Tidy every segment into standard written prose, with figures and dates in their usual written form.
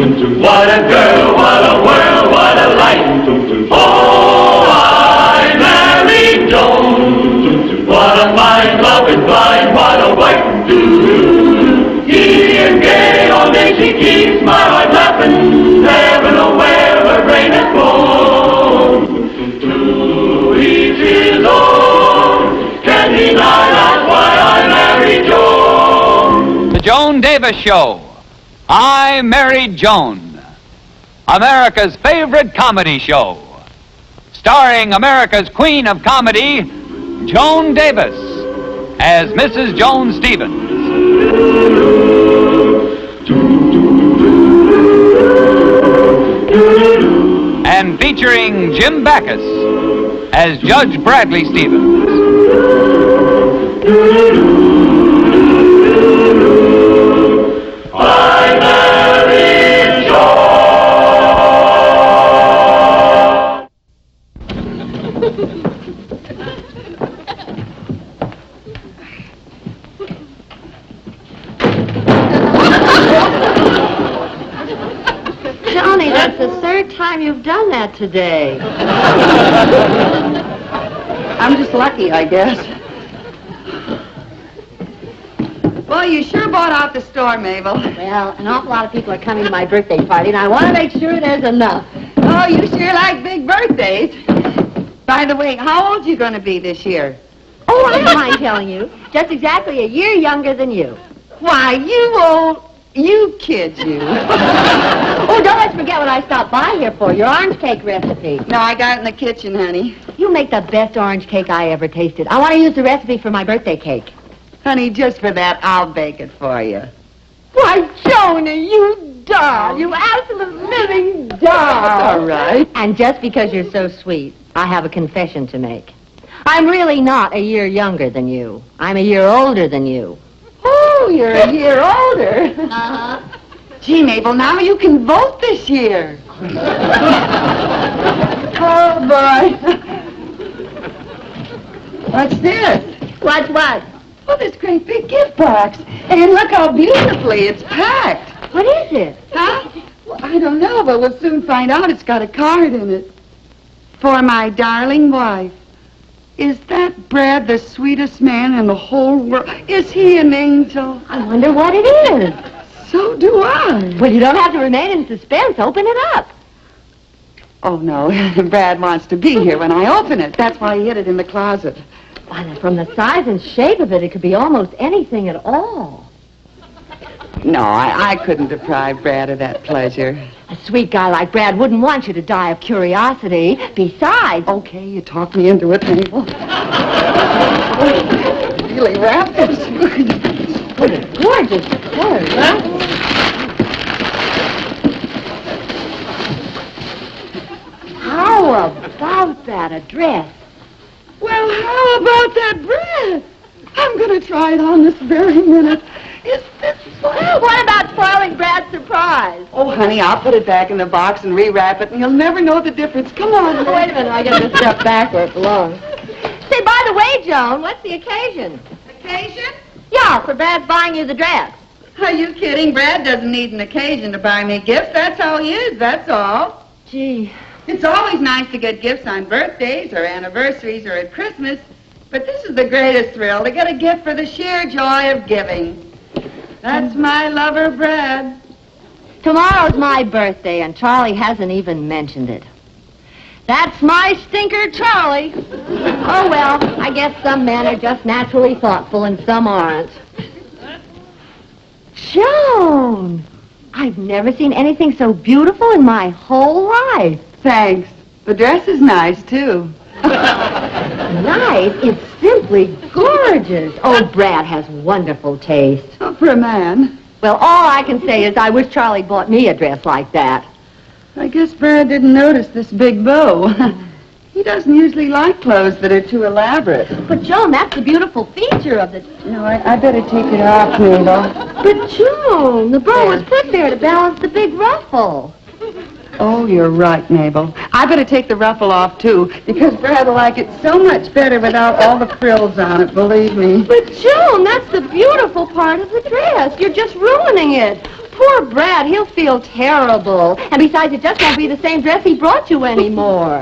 What a girl, what a world, what a life. Oh, I married Joan. What a mind, love is blind, what a wife. Giddy and gay, all day she keeps my heart laughing. Never know where her brain has gone. To each his own, can't deny that's why I married Joan. The Joan Davis Show. I Married Joan, America's favorite comedy show, starring America's queen of comedy, Joan Davis, as Mrs. Joan Stevens. And featuring Jim Backus as Judge Bradley Stevens. I married Joan. Johnny, that's the third time you've done that today. I'm just lucky, I guess. Well, you sure bought out the store, Mabel. Well, an awful lot of people are coming to my birthday party, and I want to make sure there's enough. Oh, you sure like big birthdays. By the way, how old you going to be this year? Oh, I don't mind telling you. Just exactly a year younger than you. Why, you kids, you. Oh, don't let's forget what I stopped by here for, your orange cake recipe. No, I got it in the kitchen, honey. You make the best orange cake I ever tasted. I want to use the recipe for my birthday cake. Honey, just for that, I'll bake it for you. Why, Jonah, you doll. You absolute living doll. All right. And just because you're so sweet, I have a confession to make. I'm really not a year younger than you. I'm a year older than you. Oh, you're a year older. Uh-huh. Gee, Mabel, now you can vote this year. Oh, boy. What's this? What's what? Oh, this great big gift box. And look how beautifully it's packed. What is it? Huh? Well, I don't know, but we'll soon find out. It's got a card in it. For my darling wife. Is that Brad the sweetest man in the whole world? Is he an angel? I wonder what it is. So do I. Well, you don't have to remain in suspense. Open it up. Oh, no. Brad wants to be here when I open it. That's why he hid it in the closet. Why, from the size and shape of it, it could be almost anything at all. No, I couldn't deprive Brad of that pleasure. A sweet guy like Brad wouldn't want you to die of curiosity. Besides... Okay, you talked me into it, Mabel. Really wrapped it. What a gorgeous color, huh? How about that address? Well, how about that bread? I'm going to try it on this very minute. Is this fun? What about spoiling Brad's surprise? Oh, honey, I'll put it back in the box and rewrap it, and you'll never know the difference. Come on. Wait a minute, I got to step back where it belongs. Say, by the way, Joan, what's the occasion? Occasion? Yeah, for Brad's buying you the dress. Are you kidding? Brad doesn't need an occasion to buy me gifts. That's how he is, that's all. Gee. It's always nice to get gifts on birthdays or anniversaries or at Christmas, but this is the greatest thrill, to get a gift for the sheer joy of giving. That's my lover, Brad. Tomorrow's my birthday, and Charlie hasn't even mentioned it. That's my stinker, Charlie. Oh, well, I guess some men are just naturally thoughtful and some aren't. Joan! I've never seen anything so beautiful in my whole life. Thanks. The dress is nice, too. Nice? It's simply gorgeous. Oh, Brad has wonderful taste. Oh, for a man. Well, all I can say is I wish Charlie bought me a dress like that. I guess Brad didn't notice this big bow. He doesn't usually like clothes that are too elaborate. But, Joan, that's the beautiful feature of the... No, I better take it off, Mabel. But, Joan, the bow was put there to balance the big ruffle. Oh, you're right, Mabel. I better take the ruffle off, too, because Brad will like it so much better without all the frills on it, believe me. But, Joan, that's the beautiful part of the dress. You're just ruining it. Poor Brad, he'll feel terrible. And besides, it just won't be the same dress he brought you anymore.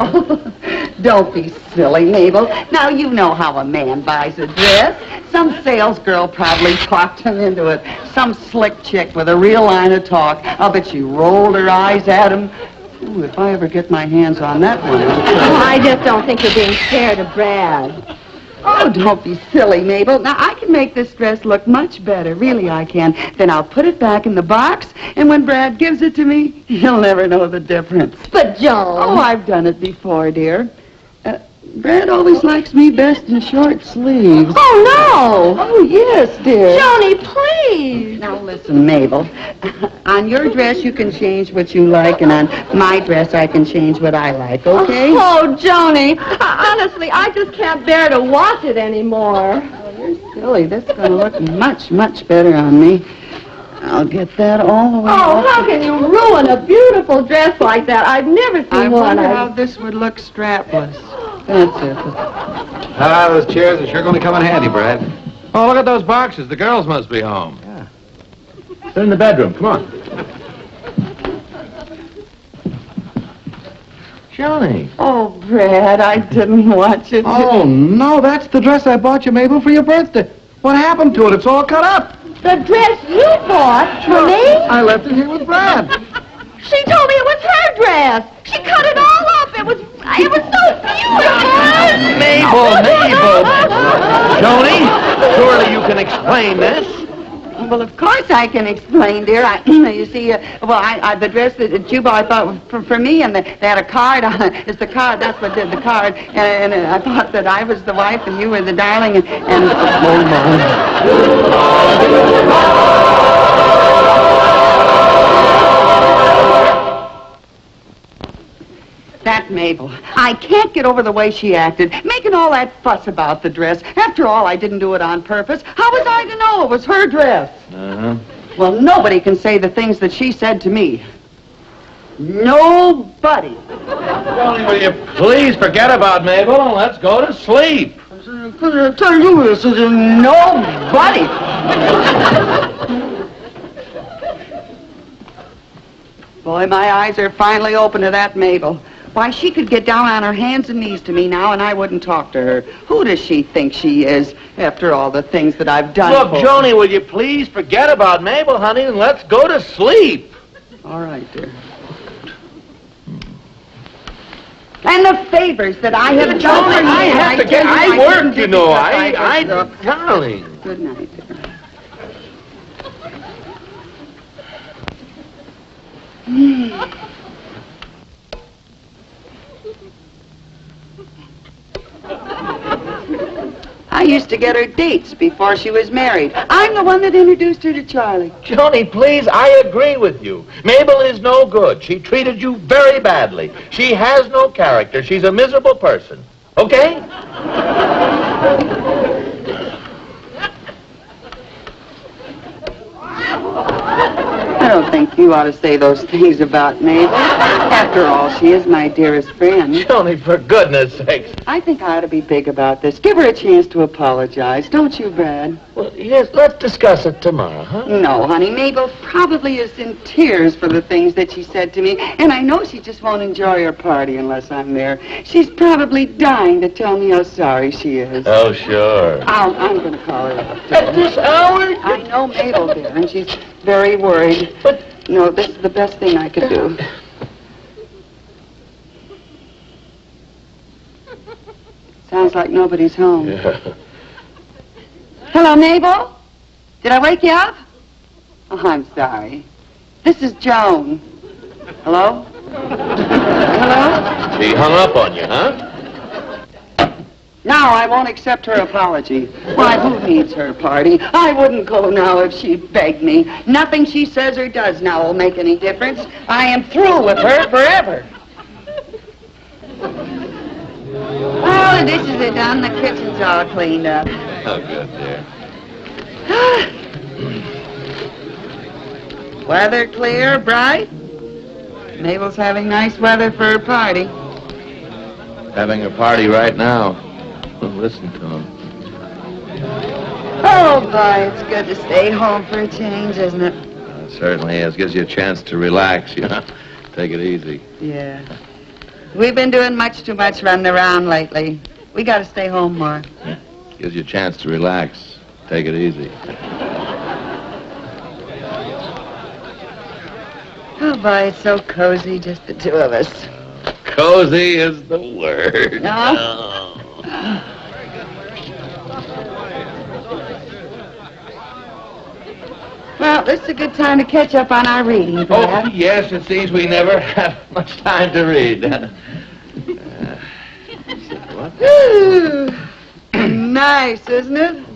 Don't be silly, Mabel. Now, you know how a man buys a dress. Some salesgirl probably talked him into it. Some slick chick with a real line of talk. I'll bet she rolled her eyes at him. Ooh, if I ever get my hands on that one. I just don't think you're being fair to Brad. Oh, don't be silly, Mabel. Now, I can make this dress look much better. Really, I can. Then I'll put it back in the box, and when Brad gives it to me, he'll never know the difference. But, Joan... Oh, I've done it before, dear. Brad always likes me best in short sleeves. Oh, no! Oh, yes, dear. Johnny, please! Now, listen, Mabel. On your dress, you can change what you like, and on my dress, I can change what I like, okay? Oh, Joni, honestly, I just can't bear to watch it anymore. Oh, you're silly. This is going to look much, much better on me. I'll get that all the way Oh, off. how can you ruin a beautiful dress like that? I've never seen I one. wonder how this would look strapless. That's it. Those chairs are sure going to come in handy, Brad. Oh, look at those boxes. The girls must be home. Yeah. They're in the bedroom. Come on. Johnny. Oh, Brad, I didn't watch it. Oh, no, that's the dress I bought you, Mabel, for your birthday. What happened to it? It's all cut up. The dress you bought for me? I left it here with Brad. She told me it was her dress. She cut it all up. It was so beautiful. Mabel. Joni, surely you can explain this. Well, of course I can explain, dear. You see, the dress that you bought, I thought was for me, and they had a card on it. It's the card. That's what did the card. And I thought that I was the wife and you were the darling. And oh my. That Mabel. I can't get over the way she acted, making all that fuss about the dress. After all, I didn't do it on purpose. How was I to know it was her dress? Uh-huh. Well, nobody can say the things that she said to me. Nobody. Joni, will you please forget about Mabel and let's go to sleep? I tell you this is nobody. Boy, my eyes are finally open to that Mabel. Why, she could get down on her hands and knees to me now, and I wouldn't talk to her. Who does she think she is, after all the things that I've done Look, for her? Joni, will you please forget about Mabel, honey, and let's go to sleep? All right, dear. And the favors that I have done for you. I have to get... I work, you know. Darling. Good night, dear. I used to get her dates before she was married. I'm the one that introduced her to Charlie. Joni, please, I agree with you. Mabel is no good. She treated you very badly. She has no character. She's a miserable person. Okay? I don't think you ought to say those things about Mabel. After all, she is my dearest friend. Joni, for goodness sakes. I think I ought to be big about this. Give her a chance to apologize. Don't you, Brad? Well, yes, let's discuss it tomorrow, huh? No, honey. Mabel probably is in tears for the things that she said to me, and I know she just won't enjoy her party unless I'm there. She's probably dying to tell me how sorry she is. Oh, sure. I'm going to call her up. At this hour? I know Mabel, dear, and she's very worried. But... No, this is the best thing I could do. Sounds like nobody's home. Yeah. Hello, Mabel? Did I wake you up? Oh, I'm sorry. This is Joan. Hello? Hello? She hung up on you, huh? No, I won't accept her apology. Why, who needs her party? I wouldn't go now if she begged me. Nothing she says or does now will make any difference. I am through with her forever. Oh, the dishes are done. The kitchen's all cleaned up. Oh, good, dear. Weather clear, bright. Mabel's having nice weather for her party. Having a party right now. Well, listen to him. Oh, boy, it's good to stay home for a change, isn't it? Certainly is. Gives you a chance to relax, you know. Take it easy. Yeah. We've been doing much too much running around lately. We got to stay home more. Gives you a chance to relax. Take it easy. Oh, boy, it's so cozy, just the two of us. Cozy is the word. No? Well, this is a good time to catch up on our reading, Oh, Brad. yes, it seems we never have much time to read. Ooh, nice, isn't it?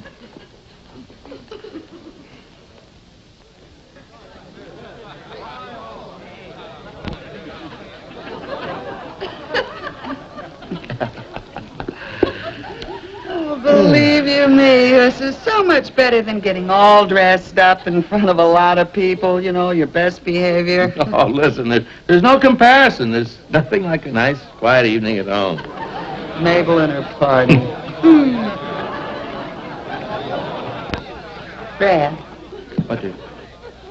Oh, believe you me, this is so much better than getting all dressed up in front of a lot of people, you know, your best behavior. Oh, listen, there's no comparison. There's nothing like a nice, quiet evening at home. Mabel and her party. Brad, What did...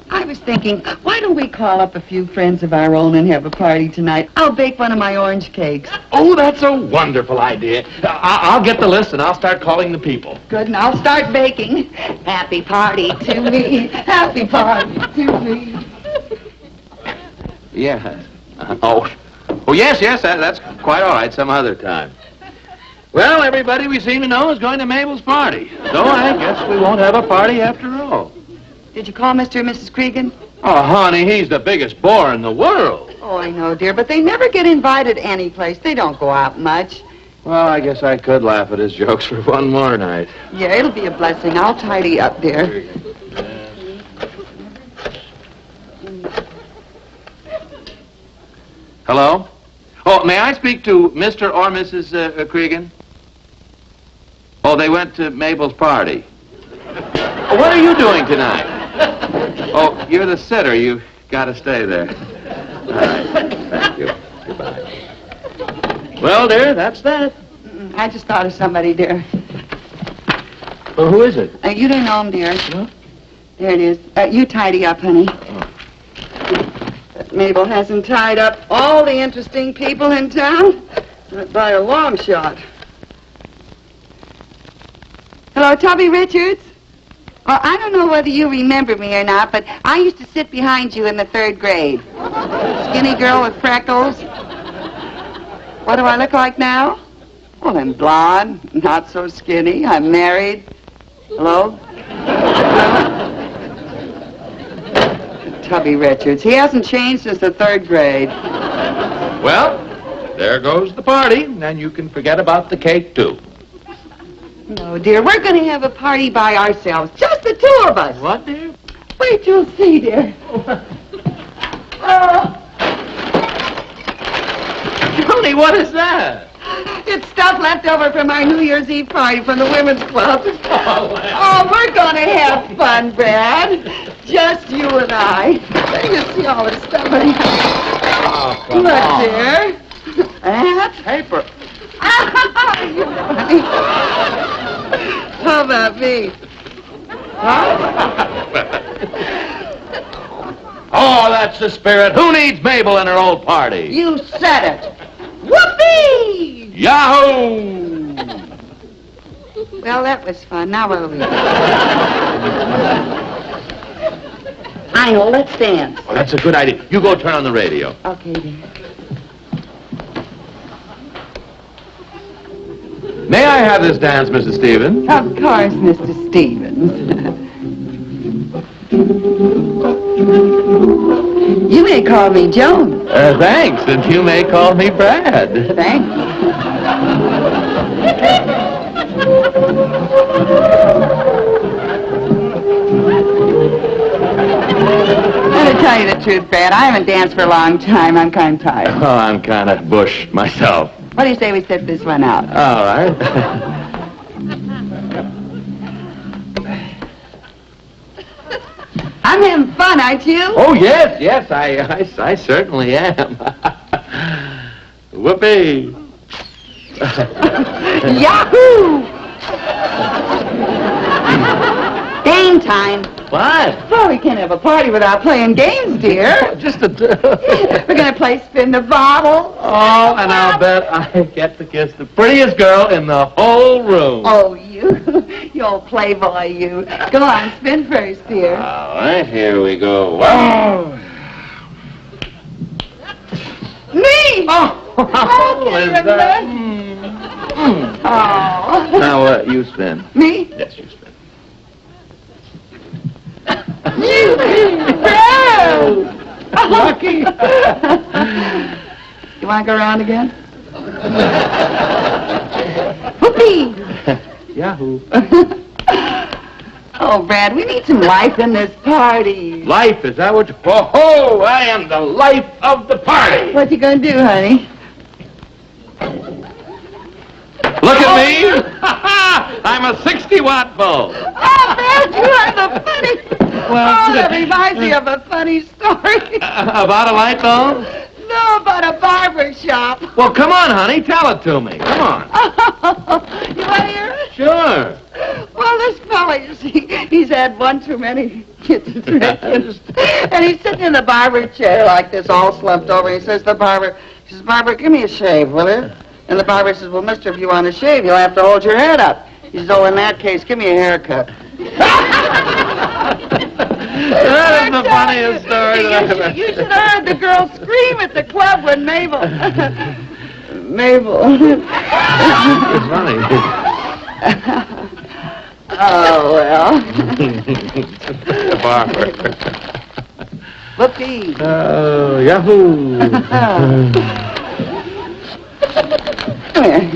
I was thinking, why don't we call up a few friends of our own and have a party tonight? I'll bake one of my orange cakes. Oh, that's a wonderful idea. I'll get the list and I'll start calling the people. Good, and I'll start baking. Happy party to me. Happy party to me. Yeah. Oh, yes, that's quite all right some other time. Well, everybody we seem to know is going to Mabel's party. So I guess we won't have a party after all. Did you call Mr. and Mrs. Cregan? Oh, honey, he's the biggest bore in the world. Oh, I know, dear, but they never get invited any place. They don't go out much. Well, I guess I could laugh at his jokes for one more night. Yeah, it'll be a blessing. I'll tidy up, dear. Hello? Oh, may I speak to Mr. or Mrs. Cregan? Oh, they went to Mabel's party. What are you doing tonight? Oh, you're the sitter. You've got to stay there. All right. Thank you. Goodbye. Well, dear, that's that. I just thought of somebody, dear. Well, who is it? You don't know him, dear. What? There it is. You tidy up, honey. But Mabel hasn't tied up all the interesting people in town. Not by a long shot. Hello, Tubby Richards? Well, I don't know whether you remember me or not, but I used to sit behind you in the 3rd grade. Skinny girl with freckles. What do I look like now? Well, I'm blonde, not so skinny. I'm married. Hello? Tubby Richards. He hasn't changed since the 3rd grade. Well, there goes the party, and you can forget about the cake, too. No, dear, we're going to have a party by ourselves. Just the 2 of us. What, dear? Wait till you see, dear. Tony, what is that? It's stuff left over from our New Year's Eve party from the women's club. Oh, we're going to have fun, Brad. Just you and I. Let me see all this stuff. Oh, come Look, on. dear. That? Paper. How about me? Huh? Oh, that's the spirit. Who needs Mabel and her old party? You said it. Whoopee! Yahoo! Well, that was fun. Now what'll we do? I know. Let's dance. Oh, that's a good idea. You go turn on the radio. Okay, dear. May I have this dance, Mrs. Stevens? Of course, Mr. Stevens. You may call me Joan. Thanks, and you may call me Brad. Thanks. To tell you the truth, Brad, I haven't danced for a long time. I'm kind of tired. Oh, I'm kind of bush myself. What do you say we sit this one out? All right. I'm having fun, aren't you? Oh, yes, I certainly am. Whoopee. Yahoo! Game time. What? Well, we can't have a party without playing games, dear. Just a... We're going to play spin the bottle. Oh, and I'll bet I get to kiss the prettiest girl in the whole room. Oh, you old playboy, you. Go on, spin first, dear. All right, here we go. Whoa! Me! Oh, Okay, is Rick, that... Oh. Now, you spin. Me? Yes, you spin. Brad! Lucky. You want to go around again? Whoopee! Yahoo. Oh, Brad, we need some life in this party. Life, is that what you... Whoa, I am the life of the party. What you gonna do, honey? Look at me. I'm a 60-watt bulb. Oh, Brad, you are the funny. Oh, that reminds me of a funny story. About a light bulb? No, about a barber shop. Well, come on, honey. Tell it to me. Come on. You want to hear it? Sure. Well, this fella, you see, he's had one too many kisses. And he's sitting in the barber chair like this, all slumped over. He says to the barber, Barber, give me a shave, will you? And the barber says, well, mister, if you want to shave, you'll have to hold your head up. He says, oh, in that case, give me a haircut. That is the funniest story that I've ever You should have heard the girl scream at the club when Mabel... Mabel. It's funny. Oh, well. The barber. Whoopee. Oh, yahoo. Come here.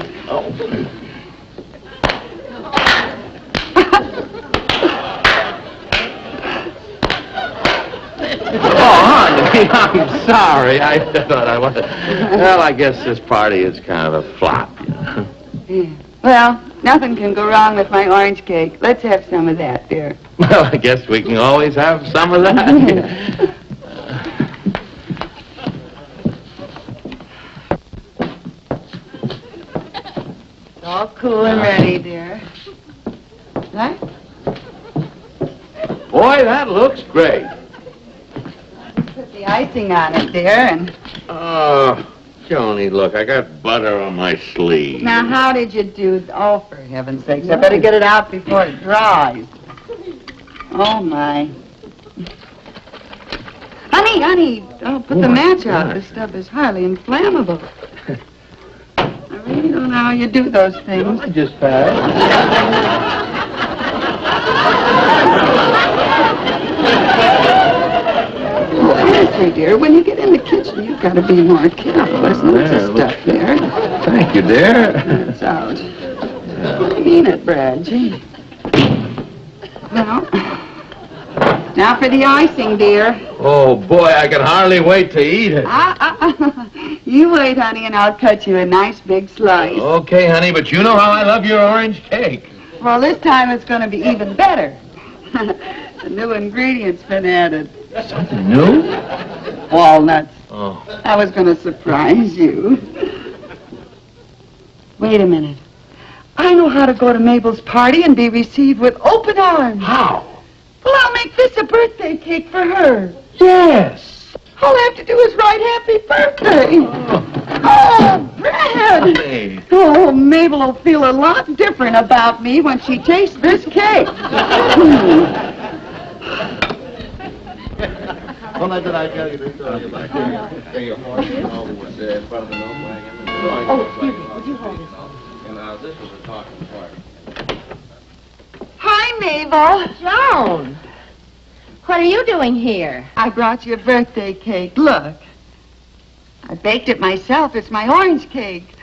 Oh, honey, I'm sorry. I thought I was... Well, I guess this party is kind of a flop, you know. Yeah. Well, nothing can go wrong with my orange cake. Let's have some of that, dear. Well, I guess we can always have some of that. It's all cool and ready, dear. Right? Boy, that looks great. Put the icing on it, dear, and... Oh, Joni, look, I got butter on my sleeve. Now, how did you do... Oh, for heaven's sakes, I better get it out before it dries. Oh, my. Honey, oh, put the match out. This stuff is highly inflammable. I really don't know how you do those things. I just passed. Honestly, dear, when you get in the kitchen, you've got to be more careful. There's lots of stuff there. Thank you, dear. It's out. I mean it, Brad. Gee. Now for the icing, dear. Oh, boy, I can hardly wait to eat it. You wait, honey, and I'll cut you a nice big slice. Okay, honey, but you know how I love your orange cake. Well, this time it's going to be even better. The new ingredient's been added. Something new? Walnuts. Oh. I was going to surprise you. Wait a minute. I know how to go to Mabel's party and be received with open arms. How? Well, I'll make this a birthday cake for her. Yes. All I have to do is write happy birthday. Oh, Brad. Hey. Oh, Mabel will feel a lot different about me when she tastes this cake. Well, did I tell you this story about your horse was in front of the milk wagon? Oh, excuse me. Would you hold this? And this was a talking party. Hi, Mabel. Joan, what are you doing here? I brought you a birthday cake. Look. I baked it myself. It's my orange cake.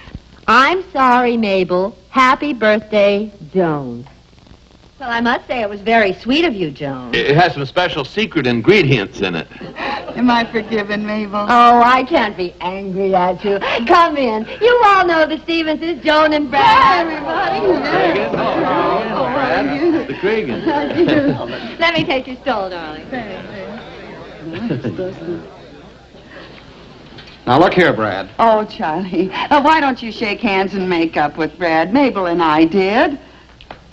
I'm sorry, Mabel. Happy birthday, Joan. Well, I must say it was very sweet of you, Joan. It has some special secret ingredients in it. Am I forgiven, Mabel? Oh, I can't be angry at you. Come in. You all know the Stevenses, Joan and Brad. Cregan? Oh, Brad. The Cregan. Let me take your stole, darling. Now, look here, Brad. Oh, Charlie, why don't you shake hands and make up with Brad? Mabel and I did.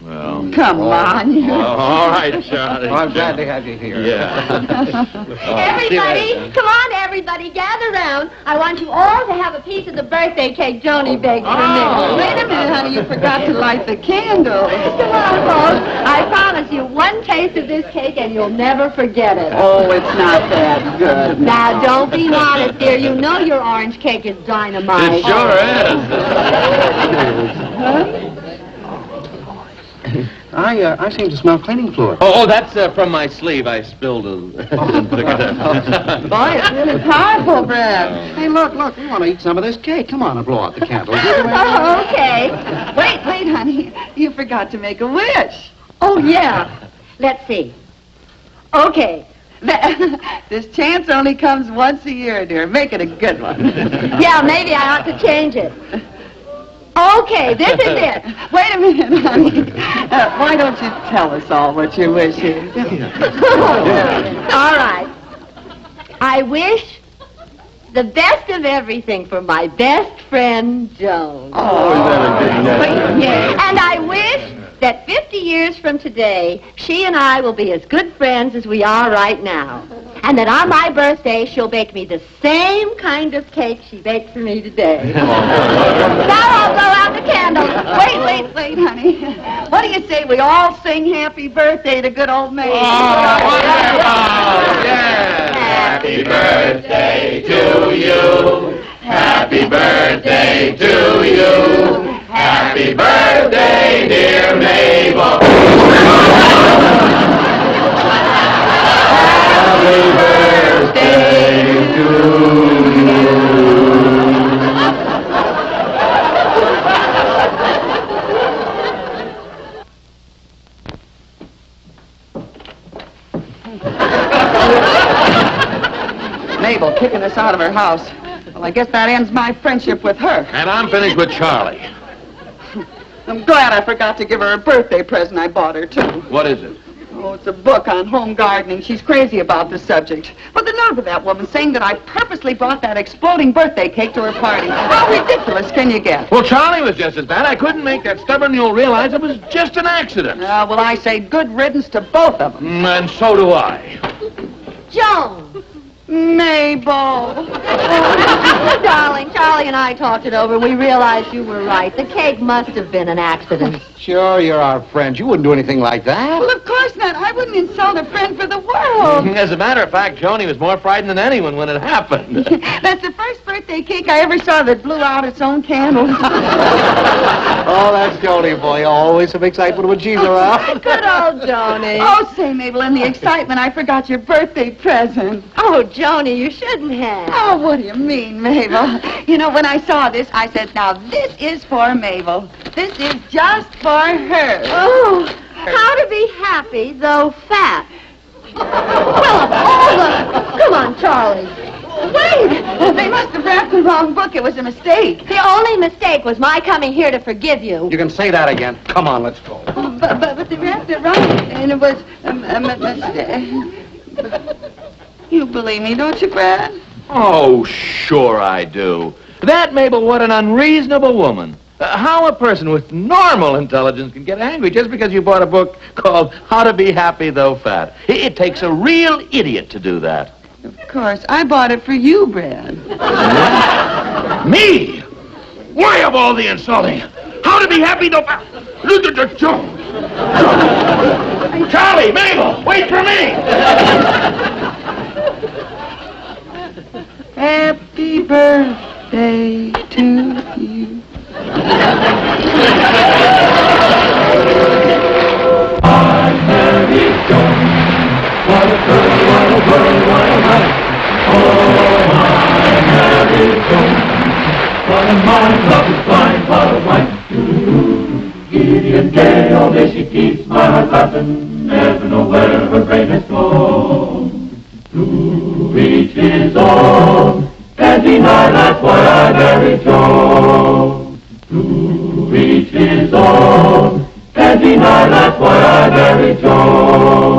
Well. Come on. You. All right, Charlie. Well, I'm glad to have you here. Yeah. Everybody, come on, everybody, gather round. I want you all to have a piece of the birthday cake Joni baked for me. Wait a minute, honey. You forgot to light the candle. Come on, folks. I promise you one taste of this cake and you'll never forget it. Oh, it's not that good. Now, don't be modest, dear. You know your orange cake is dynamite. It sure is. I seem to smell cleaning fluid. Oh, that's from my sleeve. I spilled a... Boy, it's really powerful, Brad. Hey, look, we want to eat some of this cake. Come on and blow out the candles. Oh, okay. Wait, honey. You forgot to make a wish. Oh, yeah. Let's see. Okay. This chance only comes once a year, dear. Make it a good one. Yeah, maybe I ought to change it. Okay, this is it. Wait a minute, honey. Why don't you tell us all what your wish is? All right. I wish the best of everything for my best friend, Joan. And I wish that 50 years from today, she and I will be as good friends as we are right now. And that on my birthday, she'll bake me the same kind of cake she baked for me today. Now I'll blow out the candles. Wait, honey. What do you say we all sing happy birthday to good old Mabel? Happy birthday to you. Happy birthday to you. Happy birthday, dear Mabel. Happy birthday to you. Mabel kicking us out of her house. Well, I guess that ends my friendship with her. And I'm finished with Charlie. I'm glad I forgot to give her a birthday present I bought her, too. What is it? Oh, it's a book on home gardening. She's crazy about the subject. But the note of that woman saying that I purposely brought that exploding birthday cake to her party. How ridiculous can you get? Well, Charlie was just as bad. I couldn't make that stubborn mule realize it was just an accident. Well, I say good riddance to both of them. And so do I. Joan. Mabel. Oh, darling, Charlie and I talked it over. We realized you were right. The cake must have been an accident. Sure, you're our friends. You wouldn't do anything like that. Well, of course not. I wouldn't insult a friend for the world. As a matter of fact, Joni was more frightened than anyone when it happened. That's the first birthday cake I ever saw that blew out its own candles. Oh, that's Joni, boy. Always some excitement when she's around. Good old Joni. Oh, say, Mabel, in the excitement, I forgot your birthday present. Oh, Joni, you shouldn't have. Oh, what do you mean, Mabel? You know, when I saw this, I said, now this is for Mabel. This is just for her. Oh, how to be happy, though fat. Well, of all the... Come on, Charlie. Wait! They must have wrapped the wrong book. It was a mistake. The only mistake was my coming here to forgive you. You can say that again. Come on, let's go. But they wrapped it wrong, and it was a mistake. You believe me, don't you, Brad? Oh, sure I do. That, Mabel, what an unreasonable woman. How a person with normal intelligence can get angry just because you bought a book called How to Be Happy Though Fat. It takes a real idiot to do that. Of course. I bought it for you, Brad. Me? Why of all the insulting? How to Be Happy Though Fat? Look at the Joan. Charlie, Mabel, wait for me. Happy birthday to you. I'm Mary Joan. What a girl, what a world, what a life. Oh, I'm Mary Joan. What a mind, what a fine, what a wife. Giddy and gay, all day she keeps my heart laughing. Never know where her brain has gone. To each his own, can't deny that's why I married Joan. To each his own, can't deny that's why I married Joan.